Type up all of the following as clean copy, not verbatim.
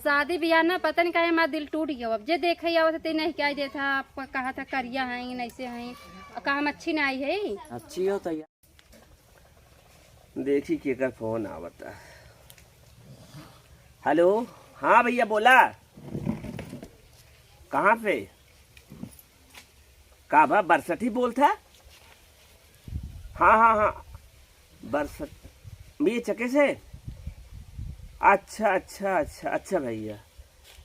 शादी ब्याह ना पता नहीं काहे हमारा दिल टूट गया। अब जे देखे आवत ते नहीं क्या दे था, आपका कहा था करिया हैं ऐसे हैं, कहा हम अच्छी ना आई है। अच्छी हो तैयार। देखी केकर फोन आवता। हेलो, हाँ भैया बोला। कहाँ पे? का भा बरसठी बोलता? हाँ हाँ हाँ, बरसठ ये चके से। अच्छा अच्छा अच्छा अच्छा भैया,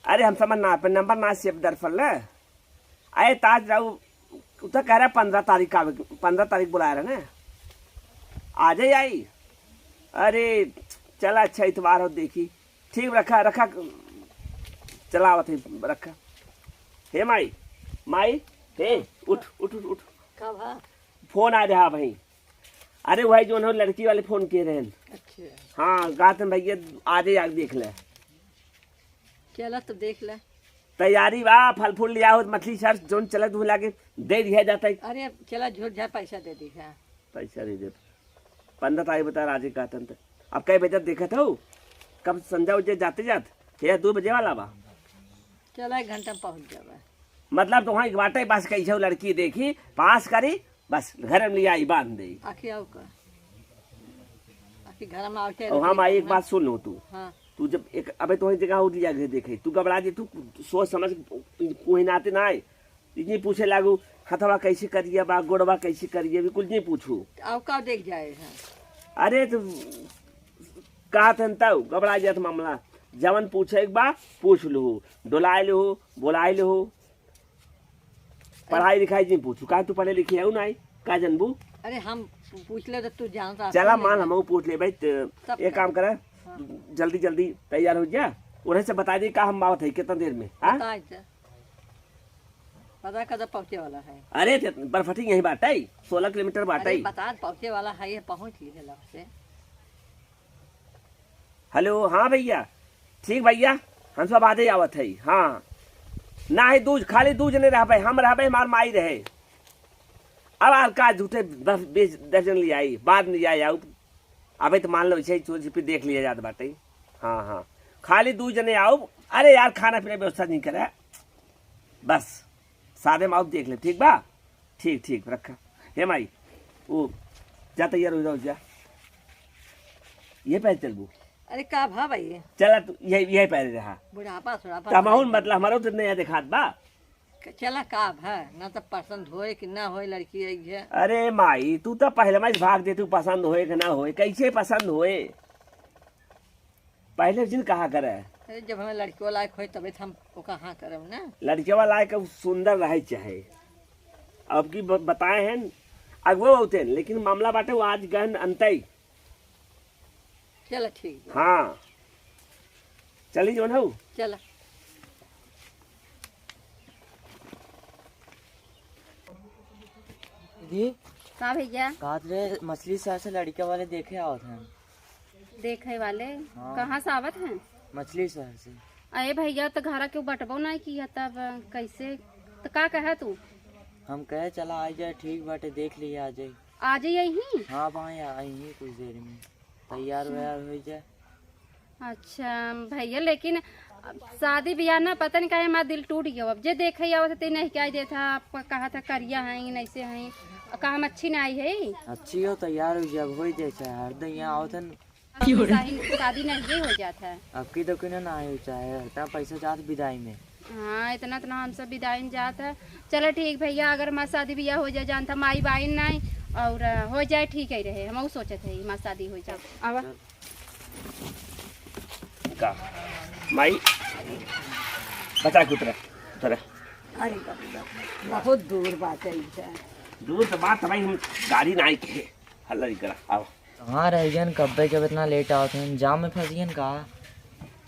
अरे हम समझ ना पे नंबर ना सेव दरफल ना। अरे ताज राव तो कह रहा 15 तारीख का, 15 तारीख बुलाया रहा ना, आ जाए आई। अरे चला अच्छा इतवार हो देखी। ठीक रखा रखा, चला आवत रखा। हे माई माई, हे उठ उठ उठ उठ। कब फोन आ रहा भाई। अरे वही जो है लड़की वाले फोन किए रहे। अच्छा हाँ गातन भैया आ जाए, आग देख ले। चला तो देख ले। तैयारी वाह, फल फूल लिया हो, मछली शर्ट जोन चले तू लाके दे दिया जाता है। अरे चला झूठ झा पैसा दे दी है। पैसा दे दे। 15 तारीख बता राजे गातन। अब कई बजे देखा था कब संध्या उजे जाते जाते 2 बजे वाला बा। चला 1 घंटा में पहुंच जावा। मतलब तो वहाँ बाटे बस कैसे लड़की देखी पास करी, बस घर में लिया आई बांध दे। आखिर आओ का आखिर घर में आके और हम आई एक बात सुन लो तू। हाँ तू जब एक अबे तो जगह उठ लिया घर देखे, तू घबरा जी, तू सोच समझ कोई नाते ना आए। इतनी पूछे लागू हथवा कैसे करिए बा, गोड़वा कैसे करिए, भी कुछ नहीं पूछू। आओ का देख जाए है। अरे तो कहा था तब घबरा जात मामला। जवन पूछे एक बार पूछ लो, डोलाए लो, बोलाए लो। पढ़ाई लिखाई नहीं पूछू, कहा तू पढ़े लिखे है ना का जनबू। अरे हम पूछ ले तो तू जानता। चला मान हम पूछ ले भाई। एक काम करे, जल्दी जल्दी तैयार हो जा, उन्हें से बता दी का हम बात है कितना देर में। पता कदा पहुँचे वाला है। अरे बर्फटी यही बात है, 16 किलोमीटर बात है। बता पहुँचे वाला है, ये पहुँच लिए से। हेलो, हाँ भैया ठीक भैया, हम सब आधे आवत है। हाँ ना है दूज, खाली दूज नहीं रह पाए, हम रह पाए हमार माई रहे। अब आज का झूठे 10-20 दर्जन ले आई, बाद में आई आओ। अबे तो मान लो इसे चोर छिपी देख लिया जाता बाटे। हाँ हाँ खाली दूज जने आओ। अरे यार खाना पीने व्यवस्था नहीं करे, बस सादे में आओ देख ले। ठीक बा, ठीक ठीक रखा। हे माई वो जा तैयार हो जाओ जा, ये पैर चलबू। अरे का भा भाई चला तू यही पैर रहा। बुढ़ापा सुढ़ापा तमाहुन मतलब हमारा तो नया दिखात बा। चला का है ना तो पसंद होए कि ना होए लड़की आई है। अरे माई तू तो पहले में भाग दे, तू पसंद होए कि ना होए, कैसे पसंद होए पहले जिन कहा करे। अरे जब हमें लड़कियों लायक होए तबे हम वो कहाँ करब ना। लड़कियों लायक सुंदर रहे चाहे। अब की बताए हैं अगुआ होते, लेकिन मामला बाटे वो आज गहन अंतई। चला ठीक है। हाँ चली जो ना। चला दीदी का भैया कहा रे मछली शहर से लड़के वाले देखे आवत हैं। देखे वाले हाँ। कहाँ से आवत हैं? मछली शहर से। अरे भैया तो घर के बटबो नहीं किया, तब कैसे तो का कहा तू? हम कहे चला आ जाए, ठीक बाटे देख लिया आ जाए। आ जाइए ही। हाँ भाई आई ही कुछ देर में, तैयार व्यार हो जाए। अच्छा भैया, लेकिन शादी ब्याह ना पता नहीं काहे हमारा दिल टूट गया। अब जे देखे आवत ते नहीं क्या दे था, आपका कहा था करिया हैं ऐसे हैं, कहा हम अच्छी ना आई है। अच्छी हो तैयार हो जब हो जाए चाहे हरदम यहाँ आवतन। शादी नहीं हो जाता है। अब की तो क्यों ना आए चाहे इतना पैसा जात विदाई में। हाँ इतना इतना हम सब विदाई में जाता है। चलो ठीक भैया, अगर हमारा शादी ब्याह हो जाए, जानता माई बाइन नहीं और हो जाए ठीक ही रहे। हम सोचते है हमारी शादी हो जाए। अब का माई बता के उतरा उतरा। अरे बाप रे, बहुत दूर बात है। दूर तो बात भाई, हम गाड़ी ना आई के हल्ला नहीं करा। आओ हाँ रह गन कब्बे जब इतना लेट आवत हैं, जाम में फंस गन का।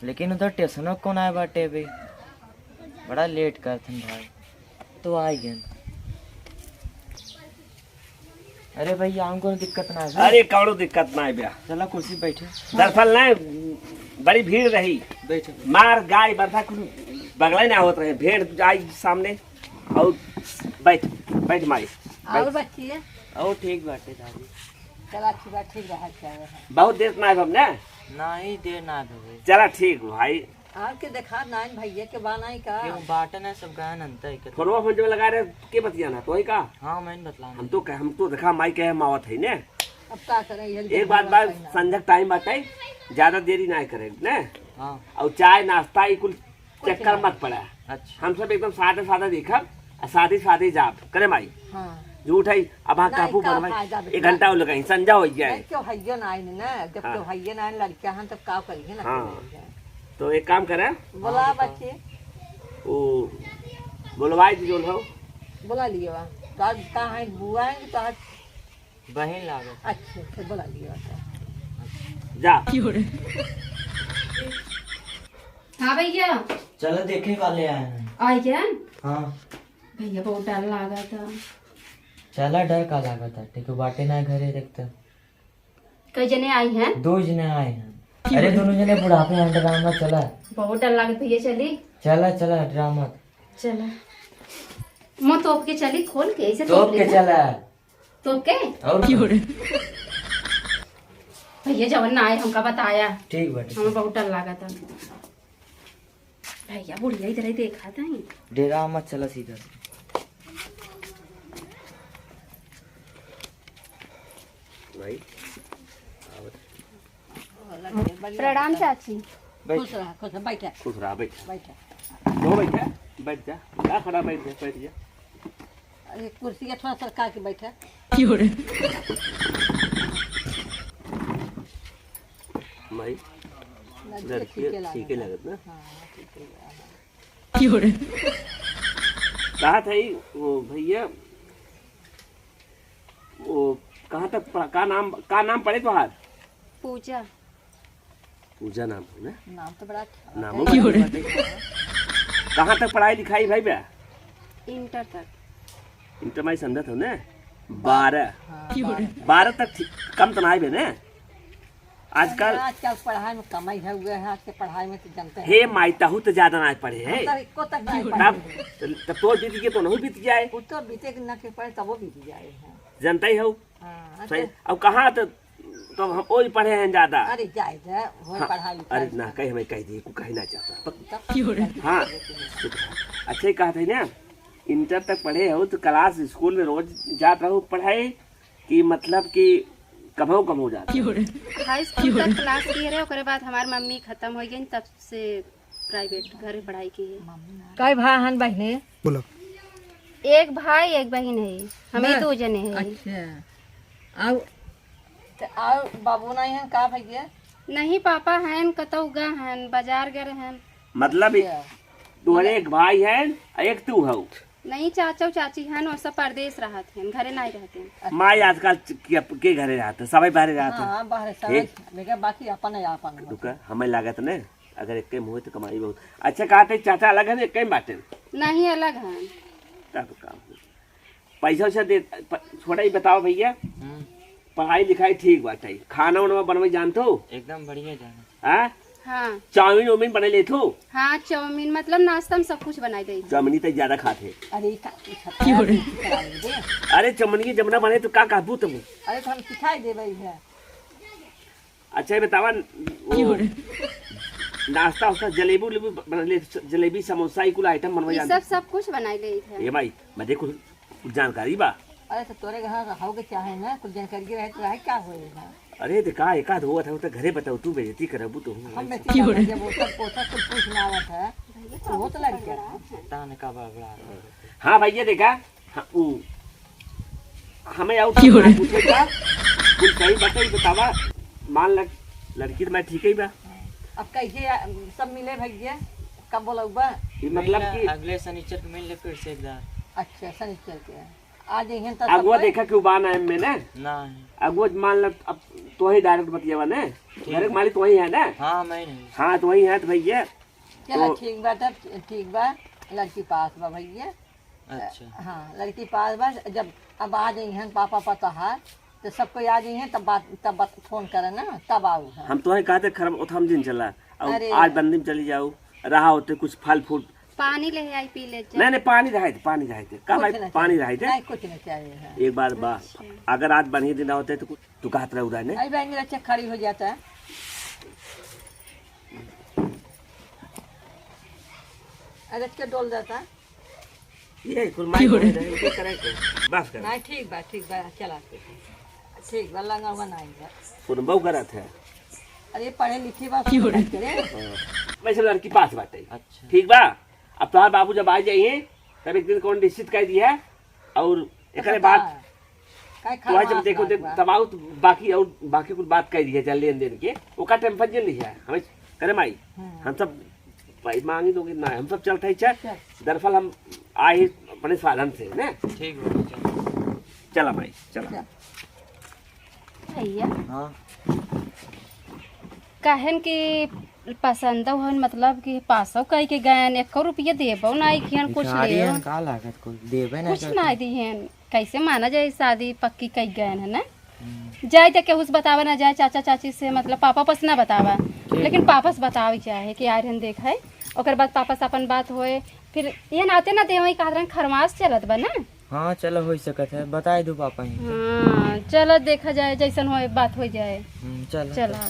लेकिन उधर स्टेशनों कौन आए बाटे भी, बड़ा लेट करते भाई। तो आई गन। अरे भैया हमको दिक्कत ना है। अरे कौनो दिक्कत ना है भैया, चला कुर्सी बैठे। दरअसल ना बड़ी भीड़ रही, बैठो। मार गाय बरसा कुछ बगला ना होत रहे, भीड़ आई सामने। और बैठ बैठ माई और बच्ची है। ओ ठीक बाटे दादी। चला ठीक रहा चाहिए। बहुत देर ना है ना। ना ही देर ना भे। चला ठीक भाई, आपके देखा नाइन भैया के बानाई का ये वो बाटन है सब गायन अंत है के फोनवा फोन जो लगा रहे के बतियाना तो ही का हाँ मैंने बतला हम तो देखा माई कहे मावत है ने। अब का करें एक बात संजक टाइम बताई ज्यादा देरी ना करे ने। हाँ और चाय नाश्ता ई कुल चक्कर मत पड़ा। अच्छा हम सब एकदम सादा सादा देखब और सादे सादे जाब करे माई हाँ झूठ है। अब हाँ नहीं, काबू का बनवाई फायदा बेटा। 1 घंटा हो लगाई संजा हो जाए। नहीं क्यों भैया नाइन ना जब हाँ। क्यों भैया नाइन लड़कियां हैं तब का करिए ना हाँ। तो एक काम करे बोला बच्चे वो बोलवाई जोल हो बोला लिए बा तो कहाँ है बुआ है तो आज बहन लागत अच्छे से बोला लिए बा जा। हाँ भैया चलो देखे वाले आए हैं आई क्या हाँ भैया बहुत डर लगा था। चला डर का लगा था ठीक है बाटे ना घरे देखते कई जने आई हैं 2 जने आए हैं अरे दोनों जने बुढ़ापे हैं ड्रामा चला बहुत डर लगा भैया चली चला चला ड्रामा चला मैं तोप के चली खोल के ऐसे तोप के चला तोप के और भैया जवन ना आए हमका बताया ठीक बाटे हमें बहुत डर लगा था। भैया बुढ़िया इधर ही देखा था ही। डेरा मत चला सीधा भाई प्रणाम चाची। खुश रहा बैठा खुश रहा बैठ बैठा दो बैठा बैठ जा क्या खड़ा बैठ जा। अरे कुर्सी थोड़ा सरका के बैठा भाई ठीक लगत ना। कहा था वो भैया वो कहाँ तक का नाम पड़े तो हार पूजा पूजा नाम है ना। नाम तो बड़ा अच्छा नामों कहाँ तक पढ़ाई लिखाई भाई बा इंटर तक। इंटर में समझत हो ना 12 हाँ, 12 तक कम तो नहीं बे ने आजकल। आजकल पढ़ाई में कमाई है हुए है आज के पढ़ाई में तो जानते हैं हे माइता हूँ तो ज्यादा ना पढ़े है को तक नहीं तब पढ़े तो बीत गए तो नहीं बीत जाए वो तो बीते न के पढ़े तब वो बीत जाए हैं जनता ही हो हाँ, सही। अब कहाँ तो हम और पढ़े हैं ज्यादा। अरे जायज है वो हाँ, पढ़ाई अरे लिखाई ना कहीं हमें कह दिए कहीं ना चाहता तब हाँ अच्छा ही कहा था ना इंटर तक पढ़े हो तो क्लास स्कूल में रोज जात रहो पढ़ाई कि मतलब कि कम हो जाता। हाई स्कूल तक क्लास किए रहे ओकरे बाद हमार मम्मी खत्म हो गई तब से प्राइवेट घर पढ़ाई की है। कई भाई हन बहने एक भाई एक बहन है हमें 2 जने हैं। अच्छा और बाबू नहीं है का भैया नहीं पापा हैं कतौ गा हैं बाजार गए हैं। मतलब तुम्हारे एक भाई है एक तू हो नहीं चाचा चाची हैं और सब परदेश रहते हैं घरे नहीं रहते हैं। माई आजकल के घरे रहते सभी बाहर रहते हाँ बाहर सब बाकी अपन है अपन रुका हमें लागत ने अगर एक मुँह तो कमाई बहुत। अच्छा कहते चाचा अलग है एक बाटे नहीं अलग हैं। तब काम पैसा वैसा दे थोड़ा ही बताओ भैया पढ़ाई लिखाई ठीक बाटे खाना वाना बनवे जानते हो एकदम बढ़िया जाना हाँ हाँ चाउमीन वाउमीन बना लेते हो। हाँ चाउमीन मतलब नाश्ता में सब कुछ बनाई दे। चाउमीन तो ज्यादा खाते। अरे अरे चाउमीन की जमना बने तो का कहबू तुम। अरे तो हम सिखाई दे भाई है। अच्छा ये बतावा नाश्ता उसका जलेबी उलेबी बना ले जलेबी समोसा कुल आइटम बनवा ये जानते सब कुछ बनाई दे है। ये भाई मैं देखो कुछ जानकारी बा। अरे तो तोरे घर होगे चाहे ना कुछ जानकारी रहे तो रहे क्या होएगा। अरे देखा एक आध हुआ था तो घरे बताओ तू बेइज्जती करबू तो हम में जब वो सब पोता कुछ पूछना आवत है तो वो तो लग गया ताने का बड़ा हाँ भैया देखा हाँ, हमें और पूछेगा कुछ सही बताई बतावा मान लग लड़की तो मैं ठीक ही बा। अब कैसे सब मिले भैया कब बोलबा ये मतलब कि अगले शनिचर को मिल ले फिर से एक बार। अच्छा शनिचर के आज यहीं तो अगुआ देखा क्यों बाना है मैंने ना अगुआ मान लग अब तो ही डायरेक्ट बतियावा ने मेरे मालिक तो वही है ना। हाँ मैं नहीं हाँ तो वही है तो भैया चलो ठीक बा तब ठीक बा लड़की पास बा भैया। अच्छा हाँ लड़की पास बा जब अब आ जाई हैं पापा पता है तो सबको आ जाई हैं तब बात फोन करे ना तब आओ है। हम तो कहते खराब उथम दिन चला और अरे। आज बंदी में चली जाओ रहा होते कुछ फल फूल पानी ले आई पी ले नहीं नहीं पानी रहे थे कब कुछ नहीं पानी चाहिए। रहे थे नहीं कुछ नहीं चाहिए है। एक बार बा अगर आज बढ़िया दिन होते तो तू कहत रहा उड़ा ने अरे भाई मेरा चेक खड़ी हो जाता है अरे के डोल देता ये कुल माई बोले रहे ये करे के बस कर नहीं ठीक बा चला ठीक बा लंगा बनाएंगे कुल बहु करत है अरे पढ़े लिखे बा करे मैं सब लड़की पास बाटे अच्छा ठीक बा अब तुम्हारे बाबू जब आ जाइए तब एक दिन कौन निश्चित कर दिया और एकरे बाद काय तो जब देखो तब आओ तो बाकी कुछ बात कह दिया चल लेन देन के ओका टेंशन नहीं है हमें करे माई हम सब भाई मांगी दोगे ना हम सब चलते हैं दरअसल हम आए अपने साधन से ना ठीक है चला भाई चला भैया हाँ कहन कि पसंद हन मतलब कि पासो कह के गयन 1 रुपया देबो नहीं किहन कुछ ले का लागत कुल देबे ना कुछ नहीं दिहन कैसे माना जाए शादी पक्की कई गयन है ना जाए तो केहू से बतावा ना जाए चाचा चाची से मतलब पापा पस ना बतावा लेकिन पापा से बतावे चाहे कि आर्यन देखे ओकर बाद पापा से अपन बात होए फिर ये नाते ना देवई कारण खरमास चलत बा ना हाँ चलो हो सकत है बताई दो पापा ही हाँ चलो देखा जाए जैसन होए बात हो जाए चलो चला